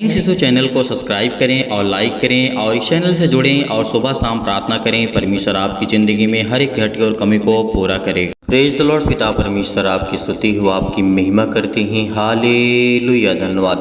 इन शिशु चैनल को सब्सक्राइब करें और लाइक करें और इस चैनल से जुड़ें और सुबह शाम प्रार्थना करें। परमेश्वर आपकी ज़िंदगी में हर एक घटी और कमी को पूरा करेगा। Praise the Lord. पिता परमेश्वर आपकी स्तुति हो, आपकी महिमा करते हैं। हालेलुया। धन्यवाद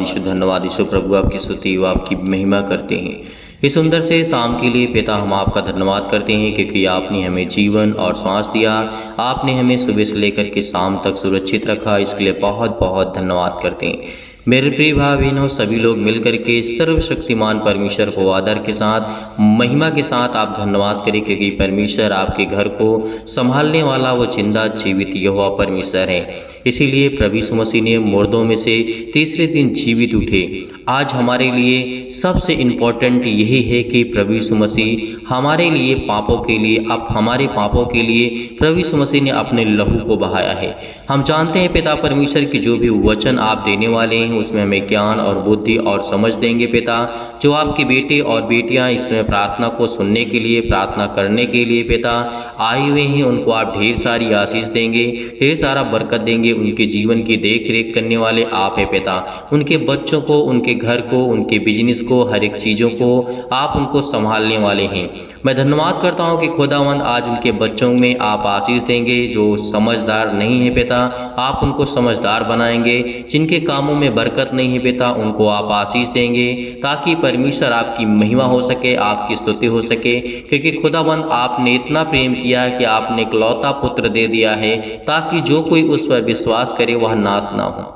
यीशु प्रभु, आपकी स्तुति हो, आपकी महिमा करते हैं। इस सुंदर से शाम के लिए पिता हम आपका धन्यवाद करते हैं क्योंकि आपने हमें जीवन और श्वास दिया। आपने हमें सुबह से लेकर के शाम तक सुरक्षित रखा, इसके लिए बहुत बहुत धन्यवाद करते हैं। मेरे प्रिय भाई बहनों, सभी लोग मिलकर के सर्वशक्तिमान परमेश्वर को आदर के साथ महिमा के साथ आप धन्यवाद करें क्योंकि परमेश्वर आपके घर को संभालने वाला वो जिंदा जीवित यहोवा परमेश्वर है। इसीलिए प्रभु यीशु मसीह ने मुर्दों में से तीसरे दिन जीवित उठे। आज हमारे लिए सबसे इम्पोर्टेंट यही है कि प्रभु यीशु मसीह हमारे लिए पापों के लिए, अब हमारे पापों के लिए प्रभु यीशु मसीह ने अपने लहू को बहाया है। हम जानते हैं पिता परमेश्वर की जो भी वचन आप देने वाले हैं उसमें हमें ज्ञान और बुद्धि और समझ देंगे पिता। जो आपके बेटे और बेटियां इसमें प्रार्थना को सुनने के लिए, प्रार्थना करने के लिए पिता आए हुए हैं, उनको आप ढेर सारी आशीष देंगे, ढेर सारा बरकत देंगे। उनके जीवन की देख रेख करने वाले आप है पिता। उनके बच्चों को, उनके घर को, उनके बिजनेस को, हर एक चीज़ों को आप उनको संभालने वाले हैं। मैं धन्यवाद करता हूं कि खुदावंद आज उनके बच्चों में आप आशीष देंगे। जो समझदार नहीं है पिता, आप उनको समझदार बनाएंगे। जिनके कामों में बरकत नहीं है पिता, उनको आप आशीष देंगे ताकि परमेश्वर आपकी महिमा हो सके, आपकी स्तुति हो सके। क्योंकि खुदावंद आपने इतना प्रेम किया है कि आपने इकलौता पुत्र दे दिया है ताकि जो कोई उस पर विश्वास करे वह नाश ना हो।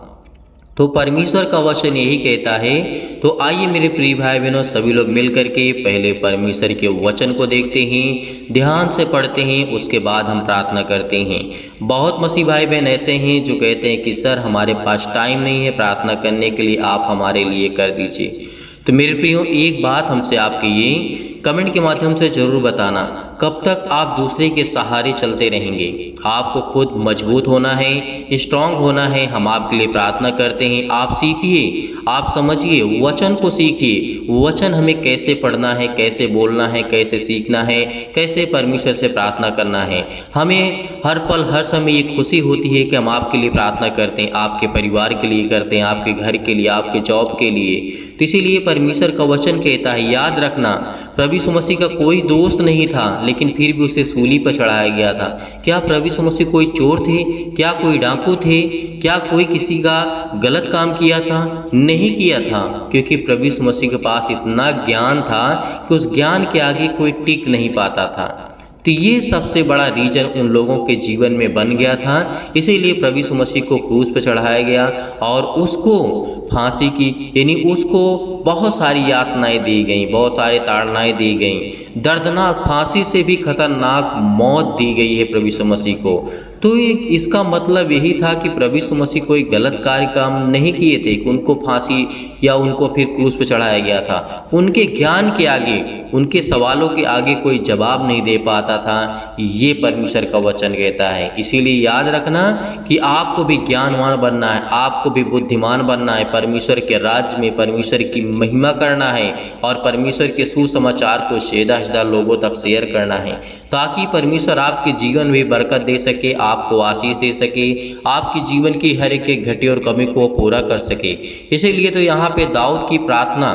तो परमेश्वर का वचन यही कहता है। तो आइए मेरे प्रिय भाई बहनों, सभी लोग मिलकर के पहले परमेश्वर के वचन को देखते हैं, ध्यान से पढ़ते हैं, उसके बाद हम प्रार्थना करते हैं। बहुत मसीह भाई बहन ऐसे हैं जो कहते हैं कि सर हमारे पास टाइम नहीं है प्रार्थना करने के लिए, आप हमारे लिए कर दीजिए। तो मेरे प्रियो, एक बात हमसे आपके ये कमेंट के माध्यम से ज़रूर बताना, कब तक आप दूसरे के सहारे चलते रहेंगे? आपको खुद मजबूत होना है, स्ट्रांग होना है। हम आपके लिए प्रार्थना करते हैं। आप सीखिए, आप समझिए, वचन को सीखिए। वचन हमें कैसे पढ़ना है, कैसे बोलना है, कैसे सीखना है, कैसे परमेश्वर से प्रार्थना करना है। हमें हर पल हर समय ये खुशी होती है कि हम आपके लिए प्रार्थना करते हैं, आपके परिवार के लिए करते हैं, आपके घर के लिए, आपके जॉब के लिए। तो इसीलिए परमेश्वर का वचन कहता है, याद रखना प्रभु यीशु मसीह का कोई दोस्त नहीं था लेकिन फिर भी उसे सूली पर चढ़ाया गया था। क्या प्रभु यीशु मसीह कोई चोर थे? क्या कोई डाकू थे? क्या कोई किसी का गलत काम किया था? नहीं किया था, क्योंकि प्रभु यीशु मसीह के पास इतना ज्ञान था कि उस ज्ञान के आगे कोई टिक नहीं पाता था। तो ये सबसे बड़ा रीजन उन लोगों के जीवन में बन गया था। इसीलिए प्रभु यीशु मसीह को क्रूस पर चढ़ाया गया और उसको फांसी की, यानी उसको बहुत सारी यातनाएं दी गई, बहुत सारे ताड़नाएं दी गई। दर्दनाक, फांसी से भी खतरनाक मौत दी गई है प्रभु यीशु मसीह को। तो इसका मतलब यही था कि प्रभु यीशु मसीह कोई गलत कार्य काम नहीं किए थे कि उनको फांसी या उनको फिर क्रूस पर चढ़ाया गया था। उनके ज्ञान के आगे, उनके सवालों के आगे कोई जवाब नहीं दे पाता था। ये परमेश्वर का वचन कहता है। इसीलिए याद रखना कि आपको भी ज्ञानवान बनना है, आपको भी बुद्धिमान बनना है, परमेश्वर के राज्य में परमेश्वर की महिमा करना है और परमेश्वर के सुसमाचार को ज़्यादा लोगों तक शेयर करना है ताकि परमेश्वर आपके जीवन में बरकत दे सके, आपको आशीष दे सके, आपके जीवन की हर एक घटी और कमी को पूरा कर सके। इसीलिए तो यहाँ पे दाऊद की प्रार्थना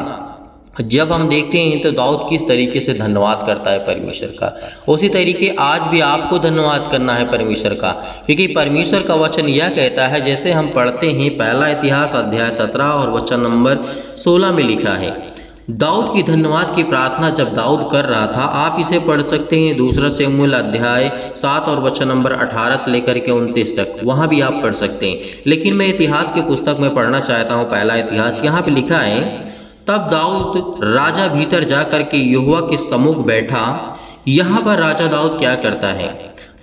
जब हम देखते हैं तो दाऊद किस तरीके से धन्यवाद करता है परमेश्वर का, उसी तरीके आज भी आपको धन्यवाद करना है परमेश्वर का। क्योंकि परमेश्वर का वचन यह कहता है, जैसे हम पढ़ते हैं पहला इतिहास अध्याय 17 और वचन नंबर 16 में लिखा है, दाऊद की धन्यवाद की प्रार्थना जब दाऊद कर रहा था। आप इसे पढ़ सकते हैं दूसरा शमूएल अध्याय 7 और वचन नंबर 18 से लेकर के 29 तक, वहाँ भी आप पढ़ सकते हैं। लेकिन मैं इतिहास की पुस्तक में पढ़ना चाहता हूँ पहला इतिहास। यहाँ पे लिखा है, तब दाऊद राजा भीतर जा कर के यहोवा के सम्मुख बैठा। यहाँ पर राजा दाऊद क्या करता है?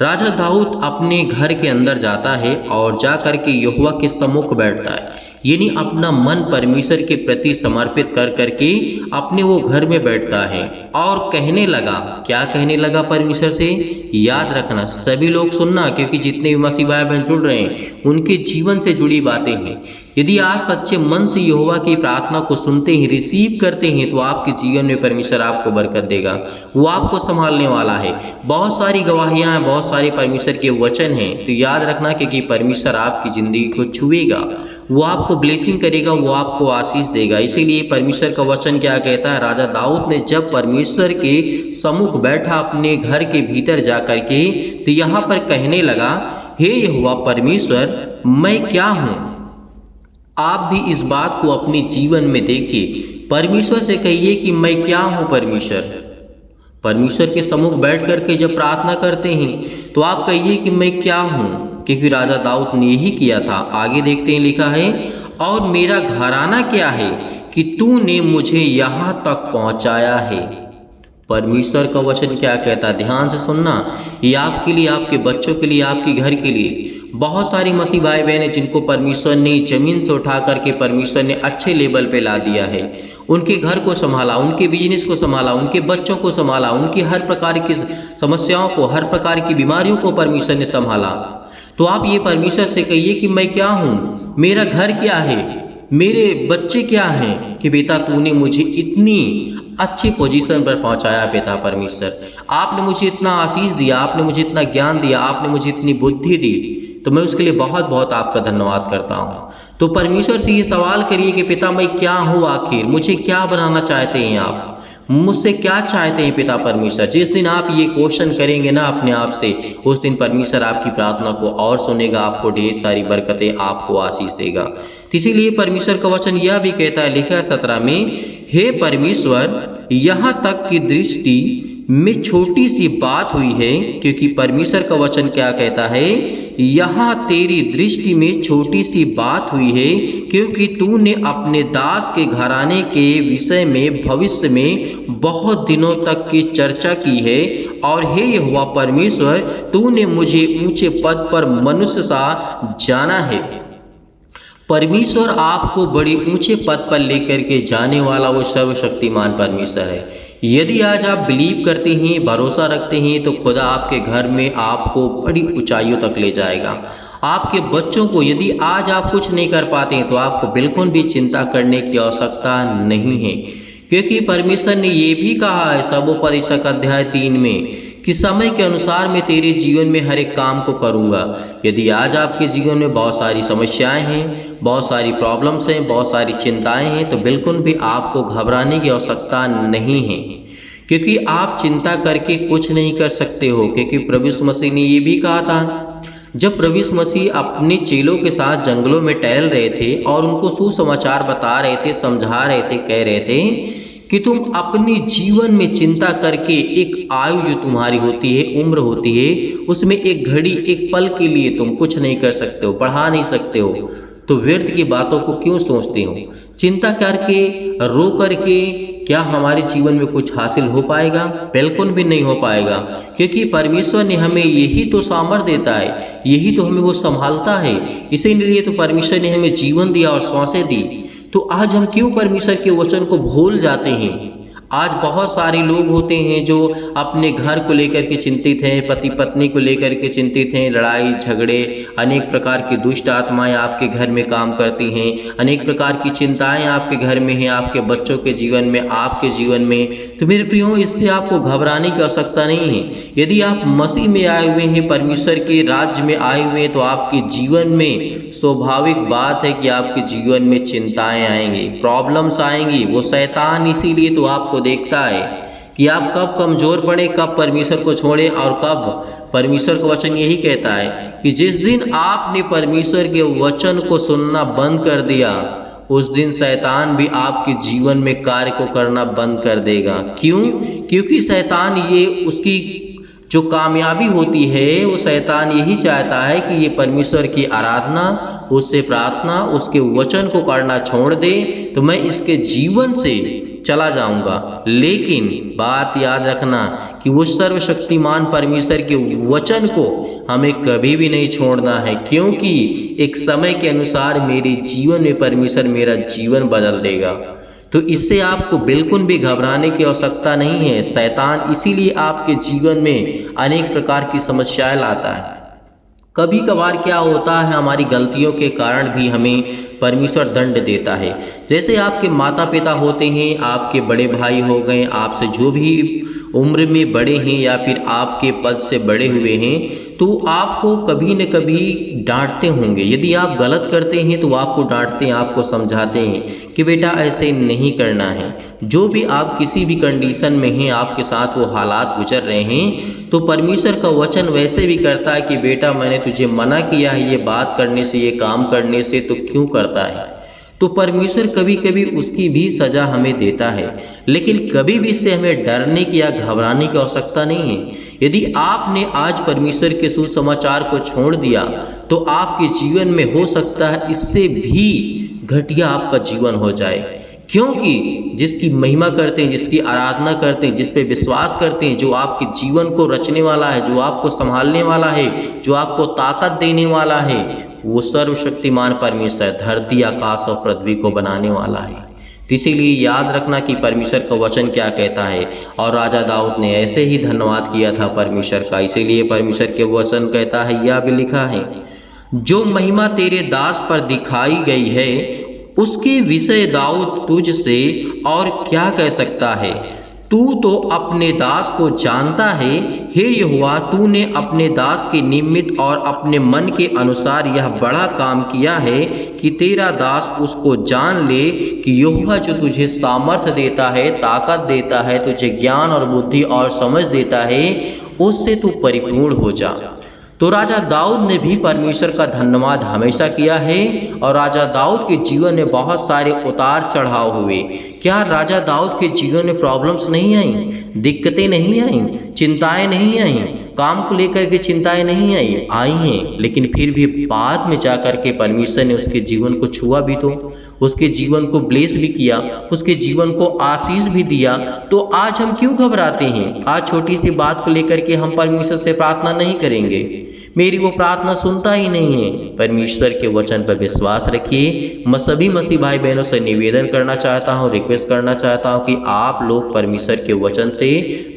राजा दाऊद अपने घर के अंदर जाता है और जा कर के यहोवा के सम्मुख बैठता है, यानी अपना मन परमेश्वर के प्रति समर्पित कर करके अपने वो घर में बैठता है और कहने लगा। क्या कहने लगा परमेश्वर से? याद रखना, सभी लोग सुनना, क्योंकि जितने भी मसीह भाई बहन जुड़ रहे हैं उनके जीवन से जुड़ी बातें हैं। यदि आज सच्चे मन से यहोवा की प्रार्थना को सुनते हैं, रिसीव करते हैं, तो आपके जीवन में परमेश्वर आपको बरकत देगा, वो आपको संभालने वाला है। बहुत सारी गवाहियां हैं, बहुत सारे परमेश्वर के वचन हैं। तो याद रखना क्योंकि परमेश्वर आपकी ज़िंदगी को छुएगा, वो आपको ब्लेसिंग करेगा, वो आपको आशीष देगा। इसीलिए परमेश्वर का वचन क्या कहता है, राजा दाऊद ने जब परमेश्वर के सम्मुख बैठा अपने घर के भीतर जा कर के, तो यहाँ पर कहने लगा, हे यहोवा परमेश्वर, मैं क्या हूँ। आप भी इस बात को अपने जीवन में देखिए। परमेश्वर से कहिए कि मैं क्या हूँ परमेश्वर। परमेश्वर के सम्मुख बैठ करके जब प्रार्थना करते हैं तो आप कहिए कि मैं क्या हूँ, क्योंकि राजा दाऊद ने यही किया था। आगे देखते हैं, लिखा है, और मेरा घराना क्या है कि तूने मुझे यहाँ तक पहुँचाया है। परमेश्वर का वचन क्या कहता है, ध्यान से सुनना। ये आपके लिए, आपके बच्चों के लिए, आपके घर के लिए। बहुत सारी मसीह भाई बहन हैं जिनको परमेश्वर ने जमीन से उठा करके परमेश्वर ने अच्छे लेवल पे ला दिया है। उनके घर को संभाला, उनके बिजनेस को संभाला, उनके बच्चों को संभाला, उनकी हर प्रकार की समस्याओं को, हर प्रकार की बीमारियों को परमेश्वर ने संभाला। तो आप ये परमेश्वर से कहिए कि मैं क्या हूँ, मेरा घर क्या है, मेरे बच्चे क्या हैं, कि बेटा तूने मुझे इतनी अच्छी पोजीशन पर पहुंचाया। पिता परमेश्वर, आपने मुझे इतना आशीष दिया, आपने मुझे इतना ज्ञान दिया, आपने मुझे इतनी बुद्धि दी, तो मैं उसके लिए बहुत बहुत आपका धन्यवाद करता हूँ। तो परमेश्वर से ये सवाल करिए कि पिता मैं क्या हूँ, आखिर मुझे क्या बनाना चाहते हैं आप, मुझसे क्या चाहते हैं पिता परमेश्वर। जिस दिन आप ये क्वेश्चन करेंगे ना अपने आप से, उस दिन परमेश्वर आपकी प्रार्थना को और सुनेगा, आपको ढेर सारी बरकतें, आपको आशीष देगा। तो इसीलिए परमेश्वर का वचन यह भी कहता है, लिखा है 17 में, हे परमेश्वर, यहाँ तक की दृष्टि में छोटी सी बात हुई है, क्योंकि परमेश्वर का वचन क्या कहता है, यहाँ तेरी दृष्टि में छोटी सी बात हुई है, क्योंकि तूने अपने दास के घराने के विषय में भविष्य में बहुत दिनों तक की चर्चा की है। और हे यहोवा परमेश्वर, तूने मुझे ऊंचे पद पर मनुष्य सा जाना है। परमेश्वर आपको बड़े ऊंचे पद पर लेकर के जाने वाला वो सर्वशक्तिमान परमेश्वर है। यदि आज आप बिलीव करते हैं, भरोसा रखते हैं, तो खुदा आपके घर में आपको बड़ी ऊंचाइयों तक ले जाएगा। आपके बच्चों को यदि आज आप कुछ नहीं कर पाते हैं तो आपको बिल्कुल भी चिंता करने की आवश्यकता नहीं है, क्योंकि परमेश्वर ने ये भी कहा है सबोपदेशक अध्याय 3 में कि समय के अनुसार मैं तेरे जीवन में हर एक काम को करूँगा। यदि आज आपके जीवन में बहुत सारी समस्याएं हैं, बहुत सारी प्रॉब्लम्स हैं, बहुत सारी चिंताएं हैं, तो बिल्कुल भी आपको घबराने की आवश्यकता नहीं है, क्योंकि आप चिंता करके कुछ नहीं कर सकते हो। क्योंकि प्रभु यीशु मसीह ने ये भी कहा था, जब प्रभु यीशु मसीह अपने चेलों के साथ जंगलों में टहल रहे थे और उनको सुसमाचार बता रहे थे, समझा रहे थे, कह रहे थे कि तुम अपने जीवन में चिंता करके, एक आयु जो तुम्हारी होती है, उम्र होती है, उसमें एक घड़ी, एक पल के लिए तुम कुछ नहीं कर सकते हो, बढ़ा नहीं सकते हो, तो व्यर्थ की बातों को क्यों सोचते हो। चिंता करके, रो करके क्या हमारे जीवन में कुछ हासिल हो पाएगा? बिल्कुल भी नहीं हो पाएगा, क्योंकि परमेश्वर ने हमें यही तो सामर्थ्य देता है, यही तो हमें वो संभालता है। इसीलिए तो परमेश्वर ने हमें जीवन दिया और सांसें दी। तो आज हम क्यों परमेश्वर के वचन को भूल जाते हैं? आज बहुत सारे लोग होते हैं जो अपने घर को लेकर के चिंतित हैं, पति पत्नी को लेकर के चिंतित हैं, लड़ाई झगड़े, अनेक प्रकार की दुष्ट आत्माएं आपके घर में काम करती हैं, अनेक प्रकार की चिंताएं आपके घर में हैं, आपके बच्चों के जीवन में, आपके जीवन में। तो मेरे प्रियो, इससे आपको घबराने की आवश्यकता नहीं है। यदि आप मसीह में आए हुए हैं, परमेश्वर के राज्य में आए हुए हैं, तो आपके जीवन में स्वाभाविक बात है कि आपके जीवन में चिंताएं आएंगी, प्रॉब्लम्स आएंगी। वो शैतान इसीलिए तो आपको देखता है कि आप कब कमजोर पड़े, कब परमेश्वर को छोड़े और कब। परमेश्वर का वचन यही कहता है कि जिस दिन आपने परमेश्वर के वचन को सुनना बंद कर दिया, उस दिन शैतान भी आपके जीवन में कार्य को करना बंद कर देगा। क्यों? क्योंकि शैतान, ये उसकी जो कामयाबी होती है, वो शैतान यही चाहता है कि ये परमेश्वर की आराधना, उससे प्रार्थना, उसके वचन को करना छोड़ दे, तो मैं इसके जीवन से चला जाऊंगा। लेकिन बात याद रखना कि वो सर्वशक्तिमान परमेश्वर के वचन को हमें कभी भी नहीं छोड़ना है, क्योंकि एक समय के अनुसार मेरे जीवन में परमेश्वर मेरा जीवन बदल देगा। तो इससे आपको बिल्कुल भी घबराने की आवश्यकता नहीं है। शैतान इसीलिए आपके जीवन में अनेक प्रकार की समस्याएं लाता है। कभी कभार क्या होता है, हमारी गलतियों के कारण भी हमें परमेश्वर दंड देता है। जैसे आपके माता पिता होते हैं, आपके बड़े भाई हो गए, आपसे जो भी उम्र में बड़े हैं या फिर आपके पद से बड़े हुए हैं, तो आपको कभी न कभी डांटते होंगे। यदि आप गलत करते हैं तो आपको डांटते हैं, आपको समझाते हैं कि बेटा ऐसे नहीं करना है। जो भी आप किसी भी कंडीशन में हैं, आपके साथ वो हालात गुजर रहे हैं, तो परमेश्वर का वचन वैसे भी करता है कि बेटा मैंने तुझे मना किया है ये बात करने से, ये काम करने से, तो क्यों करता है। तो परमेश्वर कभी कभी उसकी भी सज़ा हमें देता है, लेकिन कभी भी इससे हमें डरने की या घबराने की आवश्यकता नहीं है। यदि आपने आज परमेश्वर के सुसमाचार को छोड़ दिया तो आपके जीवन में हो सकता है इससे भी घटिया आपका जीवन हो जाए, क्योंकि जिसकी महिमा करते हैं, जिसकी आराधना करते हैं, जिस पे विश्वास करते हैं, जो आपके जीवन को रचने वाला है, जो आपको संभालने वाला है, जो आपको ताकत देने वाला है, वो सर्वशक्तिमान परमेश्वर धरती आकाश और पृथ्वी को बनाने वाला है। तो इसीलिए याद रखना कि परमेश्वर का वचन क्या कहता है। और राजा दाऊद ने ऐसे ही धन्यवाद किया था परमेश्वर का। इसीलिए परमेश्वर के वचन कहता है, यह भी लिखा है, जो महिमा तेरे दास पर दिखाई गई है उसके विषय दाऊद तुझसे और क्या कह सकता है। तू तो अपने दास को जानता है, हे यहोवा, तूने अपने दास के निमित्त और अपने मन के अनुसार यह बड़ा काम किया है कि तेरा दास उसको जान ले कि यहोवा जो तुझे सामर्थ्य देता है, ताकत देता है, तुझे ज्ञान और बुद्धि और समझ देता है, उससे तू परिपूर्ण हो जा। तो राजा दाऊद ने भी परमेश्वर का धन्यवाद हमेशा किया है। और राजा दाऊद के जीवन में बहुत सारे उतार चढ़ाव हुए। क्या राजा दाऊद के जीवन में प्रॉब्लम्स नहीं आई, दिक्कतें नहीं आई, चिंताएं नहीं आई, काम को लेकर के चिंताएं नहीं आई हैं, लेकिन फिर भी बाद में जाकर के परमेश्वर ने उसके जीवन को छुआ भी, तो उसके जीवन को ब्लेस भी किया, उसके जीवन को आशीष भी दिया। तो आज हम क्यों घबराते हैं? आज छोटी सी बात को लेकर के हम परमेश्वर से प्रार्थना नहीं करेंगे, मेरी वो प्रार्थना सुनता ही नहीं है। परमेश्वर के वचन पर विश्वास रखिए। मैं सभी मसीह भाई बहनों से निवेदन करना चाहता हूँ, रिक्वेस्ट करना चाहता हूँ कि आप लोग परमेश्वर के वचन से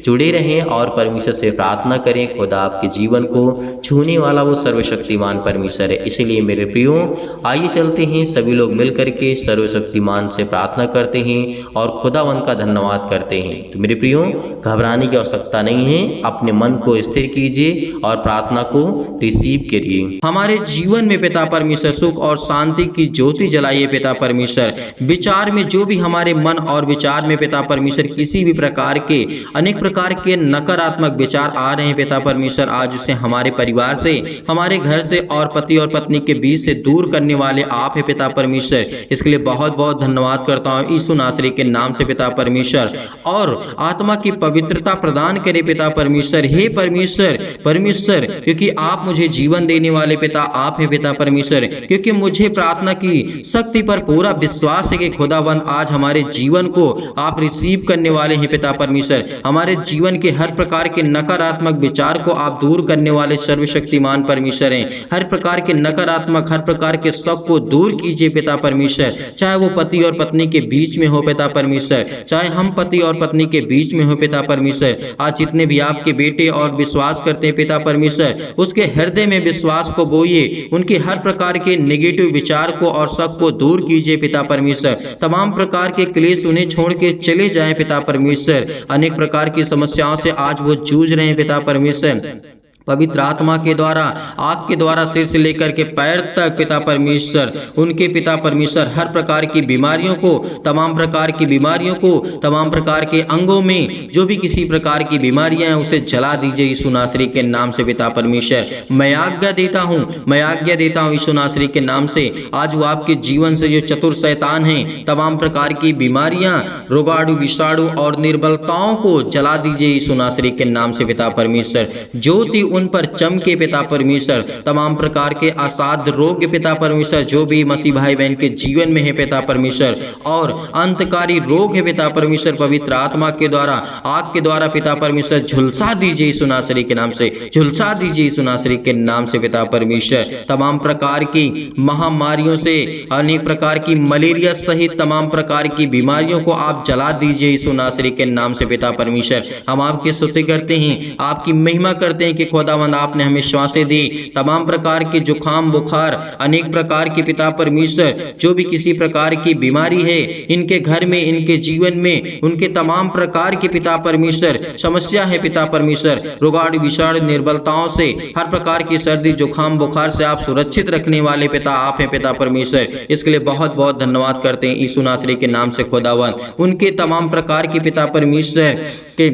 जुड़े रहें और परमेश्वर से प्रार्थना करें। खुदा आपके जीवन को छूने वाला वो सर्वशक्तिमान परमेश्वर है। इसीलिए मेरे प्रियो, आइए चलते हैं सभी लोग मिल करके सर्वशक्तिमान से प्रार्थना करते हैं और खुदावन का धन्यवाद करते हैं। तो मेरे प्रियो, घबराने की आवश्यकता नहीं है, अपने मन को स्थिर कीजिए और प्रार्थना को रिसीव करिए। हमारे जीवन में पिता परमेश्वर सुख और शांति की ज्योति जलाइए पिता परमेश्वर। विचार में जो भी हमारे मन और विचार में पिता परमेश्वर किसी भी प्रकार के अनेक प्रकार के नकारात्मक विचार आ रहे हैं पिता परमेश्वर, आज उसे हमारे परिवार से, हमारे घर से और पति और पत्नी के बीच से दूर करने वाले आप है पिता परमेश्वर। इसके लिए बहुत बहुत धन्यवाद करता हूँ यीशु नासरी के नाम से पिता परमेश्वर। और आत्मा की पवित्रता प्रदान करे पिता परमेश्वर। हे परमेश्वर, क्योंकि आप मुझे जीवन देने वाले पिता आप हैं पिता परमेश्वर, क्योंकि मुझे प्रार्थना की शक्ति पर पूरा विश्वास है कि खुदावंद आज हमारे जीवन को आप रिसीव करने वाले हैं पिता परमेश्वर। हमारे जीवन के हर प्रकार के नकारात्मक विचार को आप दूर करने वाले सर्वशक्तिमान परमेश्वर हैं। हर प्रकार के नकारात्मक, हर प्रकार के शक को दूर कीजिए पिता परमेश्वर। चाहे वो पति और पत्नी के बीच में हो पिता परमेश्वर, चाहे हम पति और पत्नी के बीच में हो पिता परमेश्वर। आज जितने भी आपके बेटे और विश्वास करते हैं पिता परमेश्वर, उसके हृदय में विश्वास को बोइए, उनके हर प्रकार के नेगेटिव विचार को और शक को दूर कीजिए पिता परमेश्वर। तमाम प्रकार के क्लेश उन्हें छोड़ के चले जाएं पिता परमेश्वर। अनेक प्रकार की समस्याओं से आज वो जूझ रहे हैं पिता परमेश्वर। पवित्र आत्मा के द्वारा, आग के द्वारा सिर से लेकर के पैर तक पिता परमेश्वर, उनके पिता परमेश्वर हर प्रकार की बीमारियों को, तमाम प्रकार की बीमारियों को, तमाम प्रकार के अंगों में जो भी किसी प्रकार की बीमारियां हैं उसे जला दीजिए यीशु नासरी के नाम से पिता परमेश्वर। मैं आज्ञा देता हूँ यीशु नासरी के नाम से। आज वो आपके जीवन से जो चतुर शैतान हैं, तमाम प्रकार की बीमारियां, रोगाणु, विषाणु और निर्बलताओं को जला दीजिए यीशु नासरी के नाम से पिता परमेश्वर। ज्योति उन पर चमके पिता परमेश्वर। तमाम प्रकार के असाध्य रोग पिता परमेश्वर जो भी मसीह भाई बहन के जीवन में है पिता परमेश्वर, और अंतकारी रोग है पिता परमेश्वर, पवित्र आत्मा के द्वारा, आग के द्वारा पिता परमेश्वर झुलसा दीजिए यीशु नासरी के नाम से, झुलसा दीजिए यीशु नासरी के नाम से पिता परमेश्वर। तमाम प्रकार की महामारियों से, अनेक प्रकार की मलेरिया सहित तमाम प्रकार की बीमारियों को आप जला दीजिए यीशु नासरी के नाम से पिता परमेश्वर। हम आपकी स्तुति करते हैं, आपकी महिमा करते हैं कि खुदावंद आपने हमें श्वासें दी, तमाम प्रकार के जुकाम बुखार, अनेक प्रकार के पिता परमेश्वर जो भी किसी प्रकार की बीमारी है इनके घर में, इनके जीवन में, उनके तमाम प्रकार के पिता परमेश्वर समस्या है पिता परमेश्वर, रोगाणु विषाणु निर्बलताओं से, हर प्रकार की सर्दी जुकाम बुखार से आप सुरक्षित रखने वाले पिता आप हैं पिता परमेश्वर। इसके लिए बहुत बहुत धन्यवाद करते हैं यीशु नासरी के नाम से खुदावंद। उनके तमाम प्रकार के पिता परमेश्वर के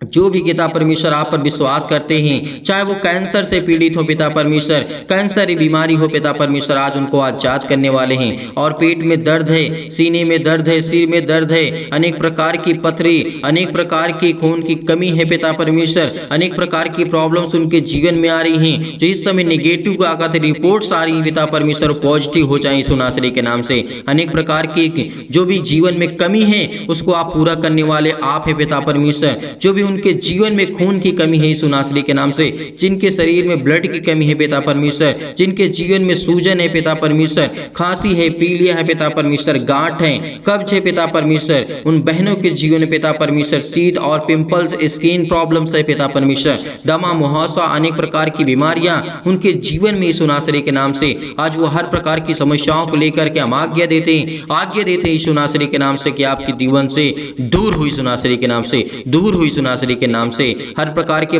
जो भी पिता परमेश्वर आप पर विश्वास करते हैं, चाहे वो कैंसर से पीड़ित हो पिता परमेश्वर, कैंसर बीमारी हो पिता परमेश्वर, आज उनको आजाद करने वाले हैं। और पेट में दर्द है, सीने में दर्द है, सिर में दर्द है, अनेक प्रकार की पथरी, अनेक प्रकार की खून की कमी है पिता परमेश्वर, अनेक प्रकार की प्रॉब्लम्स उनके जीवन में आ रही हैं, जो इस समय निगेटिव आगत रिपोर्ट्स आ रही हैं पिता परमेश्वर, पॉजिटिव हो जाए यीशु नासरी के नाम से। अनेक प्रकार की जो भी जीवन में कमी है उसको आप पूरा करने वाले आप है पिता परमेश्वर। जो भी उनके जीवन में खून की कमी है यीशु नासरी के नाम से, जिनके शरीर में ब्लड की कमी है पिता परमेश्वर, जिनके जीवन में सूजन है पिता परमेश्वर, खांसी है, पीलिया है पिता परमेश्वर, गांठ है, कब्ज है पिता परमेश्वर, उन बहनों के जीवन में पिता परमेश्वर सीड और पिंपल्स, स्किन प्रॉब्लम्स है पिता परमेश्वर, दमा मुहासा, अनेक प्रकार की बीमारियां उनके जीवन में यीशु नासरी के नाम से, आज वो हर प्रकार की समस्याओं को लेकर के हम आज्ञा देते हैं यीशु नासरी के नाम से कि आपके जीवन से दूर हुई यीशु नासरी के नाम से, दूर हुई यीशु नासरी के नाम से। हर प्रकार के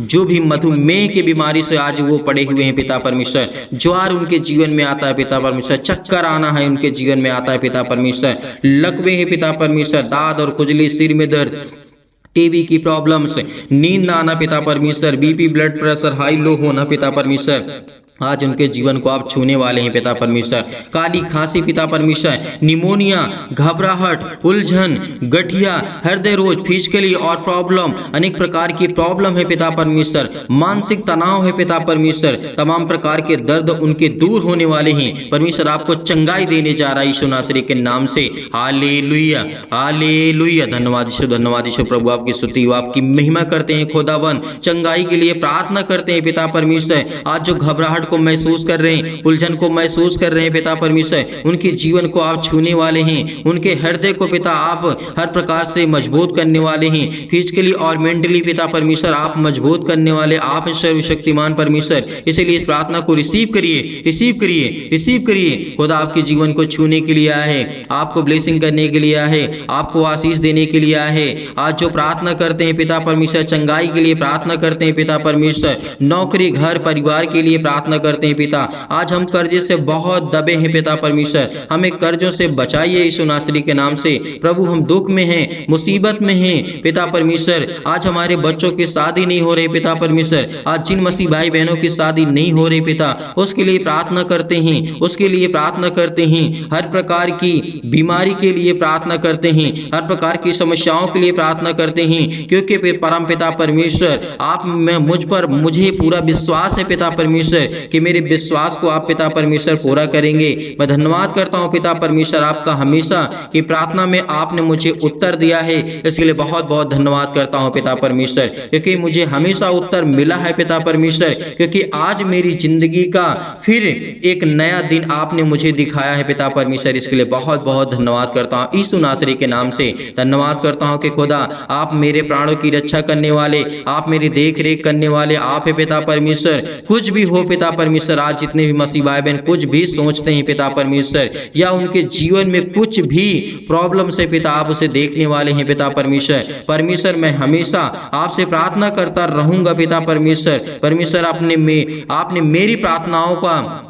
जो भी मधुमेह की बीमारी से आज वो पड़े हुए हैं पिता परमेश्वर, ज्वार उनके जीवन में आता है पिता परमेश्वर, चक्कर आना है उनके जीवन में आता है पिता परमेश्वर, लकवे है पिता परमेश्वर, दाद और खुजली, सिर में दर्द, टीबी की प्रॉब्लम्स, नींद ना आना पिता परमेश्वर, BP blood pressure high low होना पिता परमेश्वर, आज उनके जीवन को आप छूने वाले हैं पिता परमेश्वर। काली खांसी पिता परमेश्वर, निमोनिया, घबराहट, उलझन, गठिया, हृदय रोग, फिजिकली और प्रॉब्लम, अनेक प्रकार की प्रॉब्लम है पिता परमेश्वर, मानसिक तनाव है पिता परमेश्वर, तमाम प्रकार के दर्द उनके दूर होने वाले हैं। परमेश्वर आपको चंगाई देने जा रहा है यीशु नासरी के नाम से। Hallelujah, hallelujah. धन्यवाद यीशु, धन्यवाद यीशु। प्रभु आपकी स्तुति, आपकी महिमा करते हैं खुदावन, चंगाई के लिए प्रार्थना करते हैं पिता परमेश्वर। आज जो घबराहट को महसूस कर रहे हैं, उलझन को महसूस कर रहे हैं पिता परमेश्वर, उनके जीवन को आप छूने वाले हैं, उनके हृदय को पिता आप हर प्रकार से मजबूत करने वाले हैं, फिजिकली और मेंटली पिता परमेश्वर आप मजबूत करने वाले आप सर्वशक्तिमान परमेश्वर। इसलिए इस प्रार्थना को रिसीव करिए, रिसीव करिए, रिसीव करिए। खुदा आपके जीवन को छूने के लिए आया है, आपको ब्लेसिंग करने के लिए आया है, आपको आशीष देने के लिए आया है। आज जो प्रार्थना करते हैं पिता परमेश्वर, चंगाई के लिए प्रार्थना करते हैं पिता परमेश्वर, नौकरी, घर, परिवार के लिए प्रार्थना करते हैं पिता। आज हम कर्जे से बहुत दबे हैं पिता परमेश्वर, हमें कर्जों से बचाइए यीशु नासरी के नाम से। प्रभु हम दुख में हैं, मुसीबत में हैं पिता परमेश्वर। आज हमारे बच्चों की शादी नहीं हो रही पिता परमेश्वर, आज जिन मसीह भाई बहनों की शादी नहीं हो रही पिता, उसके लिए प्रार्थना करते हैं, उसके लिए प्रार्थना करते हैं। हर प्रकार की बीमारी के लिए प्रार्थना करते हैं, हर प्रकार की समस्याओं के लिए प्रार्थना करते हैं, क्योंकि परम पिता परमेश्वर आप मुझे पूरा विश्वास है पिता परमेश्वर कि मेरे विश्वास को आप पिता परमेश्वर पूरा करेंगे। मैं धन्यवाद करता हूं पिता परमेश्वर आपका हमेशा कि प्रार्थना में आपने मुझे उत्तर दिया है, इसके लिए बहुत बहुत धन्यवाद करता हूं पिता परमेश्वर, क्योंकि मुझे हमेशा उत्तर मिला है पिता परमेश्वर, क्योंकि आज मेरी जिंदगी का फिर एक नया दिन आपने मुझे दिखाया है पिता परमेश्वर। इसके लिए बहुत बहुत धन्यवाद करता हूं यीशु नासरी के नाम से। धन्यवाद करता हूं कि खुदा आप मेरे प्राणों की रक्षा करने वाले, आप मेरी देख रेख करने वाले आप है पिता परमेश्वर। कुछ भी हो पिता परमेश्वर, आज जितने भी मसीह भाई बहन कुछ भी सोचते हैं पिता परमेश्वर, या उनके जीवन में कुछ भी प्रॉब्लम से पिता आप उसे देखने वाले हैं पिता परमेश्वर। परमेश्वर मैं हमेशा आपसे प्रार्थना करता रहूंगा पिता परमेश्वर। परमेश्वर आपने मेरी प्रार्थनाओं का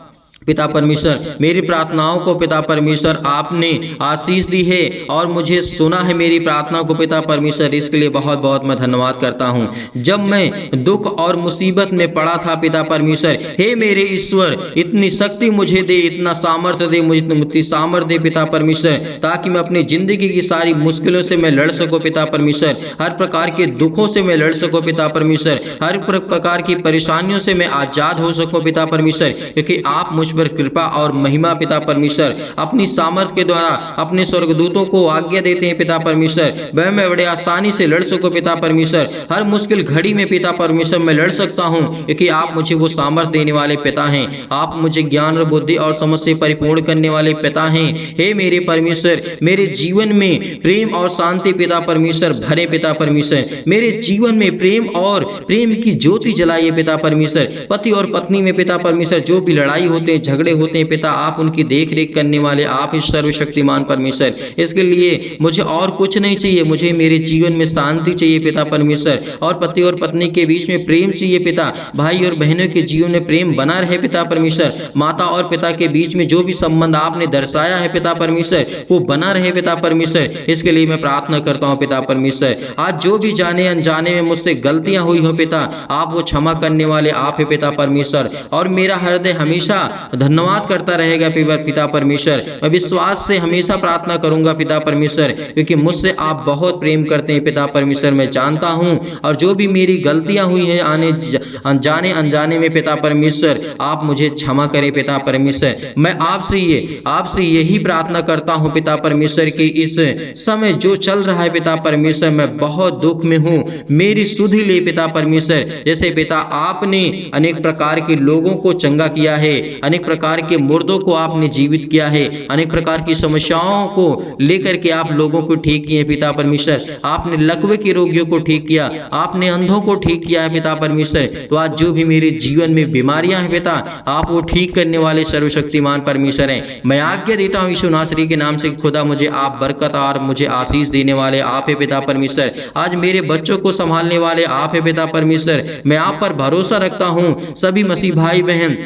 पिता परमेश्वर, मेरी प्रार्थनाओं को पिता परमेश्वर आपने आशीष दी है और मुझे सुना है मेरी प्रार्थना को पिता परमेश्वर। इसके लिए बहुत बहुत मैं धन्यवाद करता हूं। जब मैं दुख और मुसीबत में पड़ा था पिता परमेश्वर, हे मेरे ईश्वर इतनी शक्ति मुझे दे, इतना सामर्थ्य दे, मुझे इतनी सामर्थ्य दे पिता परमेश्वर, ताकि मैं अपनी जिंदगी की सारी मुश्किलों से मैं लड़ सकूं पिता परमेश्वर, हर प्रकार के दुखों से मैं लड़ सकूं पिता परमेश्वर, हर प्रकार की परेशानियों से मैं आजाद हो सकूं पिता परमेश्वर, क्योंकि आप मुझ पर कृपा और महिमा पिता परमेश्वर अपनी सामर्थ्य के द्वारा अपने स्वर्गदूतों को आज्ञा देते हैं पिता परमेश्वर। वह मैं बड़े आसानी से लड़ सकूं पिता परमेश्वर। हर मुश्किल घड़ी में पिता परमेश्वर मैं लड़ सकता हूं, क्योंकि आप मुझे वो सामर्थ्य देने वाले पिता हैं। आप मुझे ज्ञान और बुद्धि और समझ से परिपूर्ण करने वाले पिता हैं। हे मेरे परमेश्वर, मेरे जीवन में प्रेम और शांति पिता परमेश्वर भरे पिता परमेश्वर। मेरे जीवन में प्रेम और प्रेम की ज्योति जलाइए पिता परमेश्वर। पति और पत्नी में पिता परमेश्वर जो भी लड़ाई होते हैं, झगड़े होते हैं पिता, आप उनकी देख रेख करने वाले आप इस सर्वशक्तिमान परमेश्वर। इसके लिए मुझे और कुछ नहीं चाहिए, मुझे मेरे जीवन में शांति चाहिए पिता परमेश्वर, और पति और पत्नी के बीच में प्रेम चाहिए पिता। भाई और बहनों के जीवन में प्रेम बना रहे पिता परमेश्वर। माता और पिता के बीच में जो भी संबंध आपने दर्शाया है पिता परमेश्वर, वो बना रहे पिता परमेश्वर। इसके लिए मैं प्रार्थना करता हूँ पिता परमेश्वर। आज जो भी जाने अनजाने में मुझसे गलतियां हुई हो पिता, आप वो क्षमा करने वाले आप है पिता परमेश्वर। और मेरा हृदय हमेशा धन्यवाद करता रहेगा पिता परमेश्वर। मैं विश्वास से हमेशा प्रार्थना करूंगा पिता परमेश्वर, क्योंकि मुझसे आप बहुत प्रेम करते हैं पिता परमेश्वर, मैं जानता हूं। और जो भी मेरी गलतियां हुई हैं जाने अनजाने में पिता परमेश्वर, आप मुझे क्षमा करें पिता परमेश्वर। मैं आपसे यही प्रार्थना करता हूं पिता परमेश्वर कि इस समय जो चल रहा है पिता परमेश्वर, मैं बहुत दुख में हूं, मेरी सुधि ले पिता परमेश्वर। जैसे पिता आपने अनेक प्रकार के लोगों को चंगा किया है, अनेक प्रकार के मुर्दों को आपने जीवित किया है, अनेक प्रकार की समस्याओं को लेकर के आप लोगों को ठीक किए पिता परमेश्वर। आपने लकवे के रोगियों को ठीक किया, आपने अंधों को ठीक किया है पिता परमेश्वर। तो आज जो भी मेरे जीवन में बीमारियां हैं पिता, आप वो ठीक करने वाले सर्वशक्तिमान परमेश्वर हैं। मैं आज्ञा देता हूं यीशु नासरी के नाम से, खुदा मुझे आप बरकत और मुझे आशीष देने वाले आप है पिता परमेश्वर। आज मेरे बच्चों को संभालने वाले आप है पिता परमेश्वर। मैं आप पर भरोसा रखता हूं। सभी मसीह भाई बहन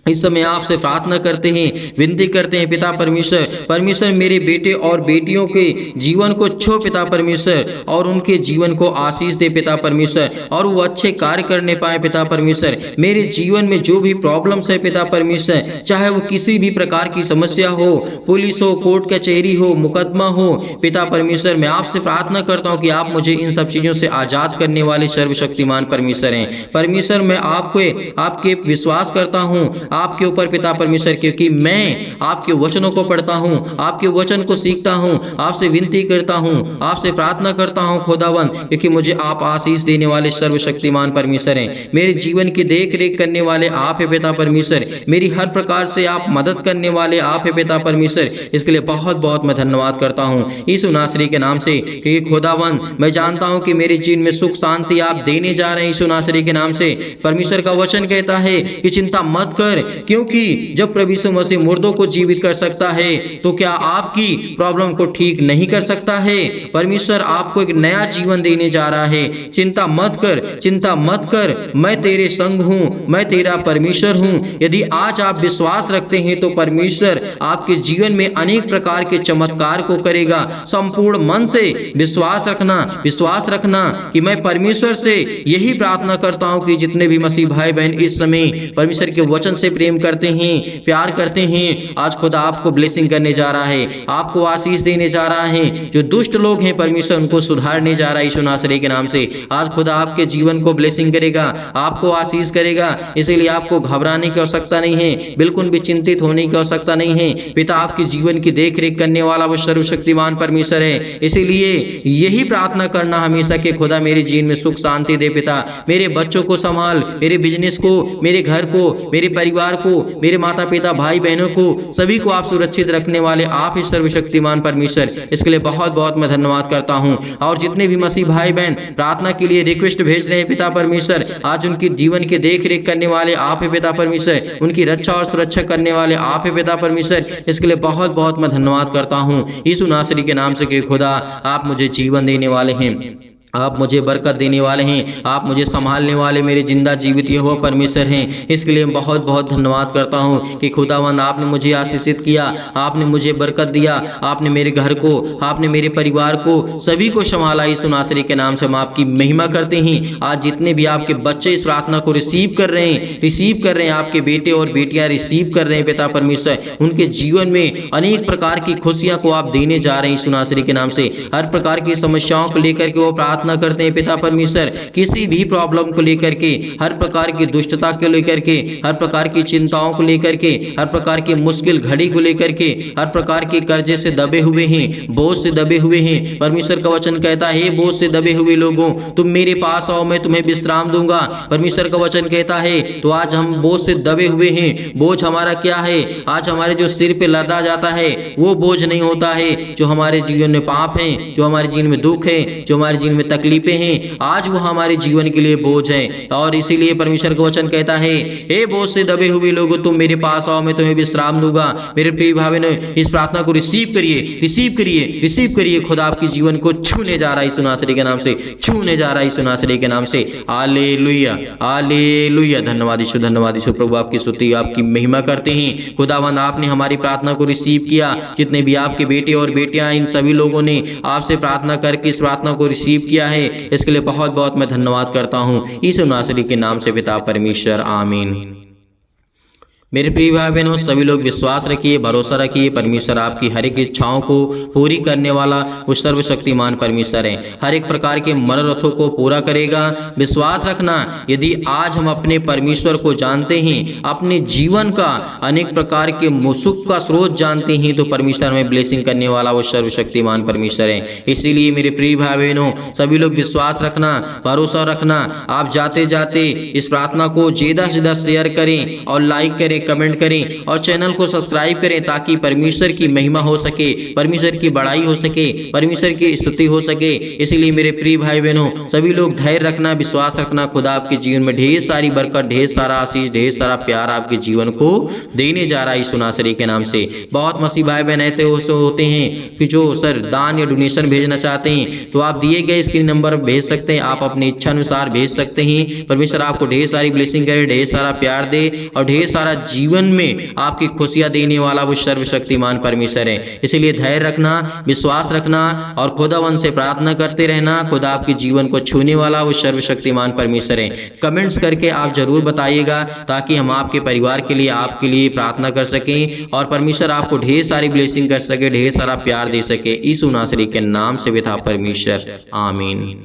इस समय आपसे प्रार्थना करते हैं, विनती करते हैं पिता परमेश्वर मेरे बेटे और बेटियों के जीवन को छो पिता परमेश्वर, और उनके जीवन को आशीष दे पिता परमेश्वर, और वो अच्छे कार्य करने पाए पिता परमेश्वर। मेरे जीवन में जो भी प्रॉब्लम्स है पिता परमेश्वर, चाहे वो किसी भी प्रकार की समस्या हो, पुलिस हो, कोर्ट कचहरी हो, मुकदमा हो पिता परमेश्वर, मैं आपसे प्रार्थना करता हूँ कि आप मुझे इन सब चीजों से आजाद करने वाले सर्वशक्तिमान परमेश्वर हैं। परमेश्वर मैं आपके विश्वास करता हूँ आपके ऊपर पिता परमेश्वर, क्योंकि मैं आपके वचनों को पढ़ता हूं, आपके वचन को सीखता हूं, आपसे विनती करता हूं, आपसे प्रार्थना करता हूं खुदावन, क्योंकि मुझे आप आशीष देने वाले सर्वशक्तिमान परमेश्वर हैं। मेरे जीवन की देख रेख करने वाले आप है पिता परमेश्वर। मेरी हर प्रकार से आप मदद करने वाले आप है पिता परमेश्वर। इसके लिए बहुत बहुत मैं धन्यवाद करता हूं यीशु नासरी के नाम से, क्योंकि खुदावन मैं जानता हूं कि मेरे जीवन में सुख शांति आप देने जा रहे हैं यीशु नासरी के नाम से। परमेश्वर का वचन कहता है कि चिंता मत कर, क्योंकि जब प्रभु यीशु मसीह मुर्दों को जीवित कर सकता है, तो क्या आपकी प्रॉब्लम को ठीक नहीं कर सकता है? परमेश्वर आपको एक नया जीवन देने जा रहा है। चिंता मत कर, मैं तेरे संग हूं, मैं तेरा परमेश्वर हूं। यदि आज आप विश्वास रखते हैं तो परमेश्वर आपके जीवन में अनेक प्रकार के चमत्कार को करेगा। संपूर्ण मन से विश्वास रखना कि मैं परमेश्वर से यही प्रार्थना करता हूं कि जितने भी मसीह भाई बहन इस समय परमेश्वर के वचन से प्रेम करते हैं, प्यार करते हैं, आज खुदा आपको ब्लेसिंग करने जा रहा है, आपको आशीष देने जा रहा है। जो दुष्ट लोग हैं परमेश्वर उनको सुधारने जा रहा है यीशु नासरी के नाम से। आज खुदा आपके जीवन को ब्लेसिंग करेगा, आपको आशीष करेगा। इसीलिए आपको घबराने की आवश्यकता नहीं है, बिल्कुल भी चिंतित होने की आवश्यकता नहीं है। पिता आपके जीवन की देख रेख करने वाला वो सर्वशक्तिमान परमेश्वर है। इसीलिए यही प्रार्थना करना हमेशा कि खुदा मेरे जीवन में सुख शांति दे। पिता मेरे बच्चों को संभाल, मेरे बिजनेस को, मेरे घर को, मेरे परिवार को, मेरे माता पिता भाई बहनों को, सभी को आप सुरक्षित रखने वाले आप ही सर्वशक्तिमान परमेश्वर। इसके लिए बहुत बहुत मैं धन्यवाद करता हूं। और जितने भी मसीह भाई बहन प्रार्थना के लिए रिक्वेस्ट भेज रहे हैं पिता परमेश्वर, आज उनके जीवन के देख रेख करने वाले आप है पिता परमेश्वर, उनकी रक्षा और सुरक्षा करने वाले आप है पिता परमेश्वर। इसके लिए बहुत बहुत मैं धन्यवाद करता हूं यीशु नासरी के नाम से कि खुदा आप मुझे जीवन देने वाले हैं, आप मुझे बरकत देने वाले हैं, आप मुझे संभालने वाले मेरे जिंदा जीवित यहोवा परमेश्वर हैं। इसके लिए बहुत बहुत धन्यवाद करता हूं कि खुदावंद आपने मुझे आशीषित किया, आपने मुझे बरकत दिया, आपने मेरे घर को, आपने मेरे परिवार को, सभी को संभाला। यीशु नासरी के नाम से हम आपकी महिमा करते हैं। आज जितने भी आपके बच्चे इस प्रार्थना को रिसीव कर रहे हैं, आपके बेटे और बेटियां रिसीव कर रहे हैं पिता परमेश्वर, उनके जीवन में अनेक प्रकार की खुशियां को आप देने जा रहे हैं यीशु नासरी के नाम से। हर प्रकार की समस्याओं को लेकर के वो प्रार्थना प्रार्थना करते हैं पिता परमेश्वर, किसी भी प्रॉब्लम को लेकर के, हर प्रकार की दुष्टता को लेकर के, हर प्रकार की चिंताओं को लेकर के, हर प्रकार की मुश्किल घड़ी को लेकर के, हर प्रकार के कर्जे से दबे हुए हैं, बोझ से दबे हुए हैं। परमेश्वर का वचन कहता है, हे बोझ से दबे हुए लोगों, तुम मेरे पास आओ, मैं तुम्हें विश्राम दूंगा। परमेश्वर का वचन कहता है, तो आज हम बोझ से दबे हुए हैं। बोझ हमारा क्या है? आज हमारे जो सिर पे लदा जाता है वो बोझ नहीं होता है। जो हमारे जीवन में पाप हैं, जो हमारे जीवन में दुख है, जो हमारे जीवन में तकलीफें हैं, आज वो हमारे जीवन के लिए बोझ है। और इसीलिए परमेश्वर का वचन कहता है, हे बोझ से दबे हुए लोगों, तुम मेरे पास आओ, मैं तुम्हें विश्राम दूंगा। मेरे प्रिय भाइयों, इस प्रार्थना को रिसीव करिए, रिसीव करिए, रिसीव करिए। खुदा आपके जीवन को छूने जा रहा है यीशु नासरी के नाम से, छूने जा रहा है यीशु नासरी के नाम से। Hallelujah, hallelujah. धन्यवाद यीशु, धन्यवाद यीशु। प्रभु आपकी स्तुति, आपकी महिमा करते हैं। खुदावंद, आपने हमारी प्रार्थना को रिसीव किया। जितने भी आपके बेटे और बेटियां, इन सभी लोगों ने आपसे प्रार्थना करके इस प्रार्थना को रिसीव किया है, इसके लिए बहुत बहुत मैं धन्यवाद करता हूँ यीशु नासरी के नाम से पिता परमेश्वर, आमीन। मेरे प्रिय भाई बहनों, सभी लोग विश्वास रखिए, भरोसा रखिए, परमेश्वर आपकी हर एक इच्छाओं को पूरी करने वाला वो सर्वशक्तिमान परमेश्वर है। हर एक प्रकार के मनोरथों को पूरा करेगा। विश्वास रखना, यदि आज हम अपने परमेश्वर को जानते हैं, अपने जीवन का अनेक प्रकार के सुख का स्रोत जानते हैं, तो परमेश्वर हमें ब्लेसिंग करने वाला वो सर्वशक्तिमान परमेश्वर है। इसीलिए मेरे प्रिय भाई बहनों, सभी लोग विश्वास रखना, भरोसा रखना। आप जाते जाते इस प्रार्थना को ज़्यादा से ज़्यादा शेयर करें और लाइक करें, कमेंट करें और चैनल को सब्सक्राइब करें, ताकि परमेश्वर की महिमा हो सके, परमेश्वर की बड़ाई हो सके, परमेश्वर की स्तुति हो सके। इसलिए मेरे प्रिय भाई बहनों, सभी लोग धैर्य रखना, विश्वास रखना। खुदा आपके जीवन में ढेर सारी बरकत, ढेर सारा आशीष, ढेर सारा प्यार आपके जीवन को देने जा रहा है यीशु नासरी के नाम से। बहुत मसीह भाई बहन ऐसे होते हैं कि जो सर दान या डोनेशन भेजना चाहते हैं, तो आप दिए गए स्क्रीन नंबर भेज सकते हैं। आप अपनी इच्छा अनुसार भेज सकते हैं। परमेश्वर आपको ढेर सारी ब्लेसिंग करे, ढेर सारा प्यार दे और ढेर सारा जीवन में आपकी खुशियां देने वाला वो सर्वशक्तिमान परमेश्वर है। इसलिए धैर्य रखना, विश्वास रखना और खुदावन से प्रार्थना करते रहना। खुदा आपके जीवन को छूने वाला वो सर्वशक्तिमान परमेश्वर है। कमेंट्स करके आप जरूर बताइएगा, ताकि हम आपके परिवार के लिए, आपके लिए प्रार्थना कर सकें और परमेश्वर आपको ढेर सारी ब्लेसिंग कर सके, ढेर सारा प्यार दे सके। यीशु नासरी के नाम से पिता परमेश्वर, आमीन।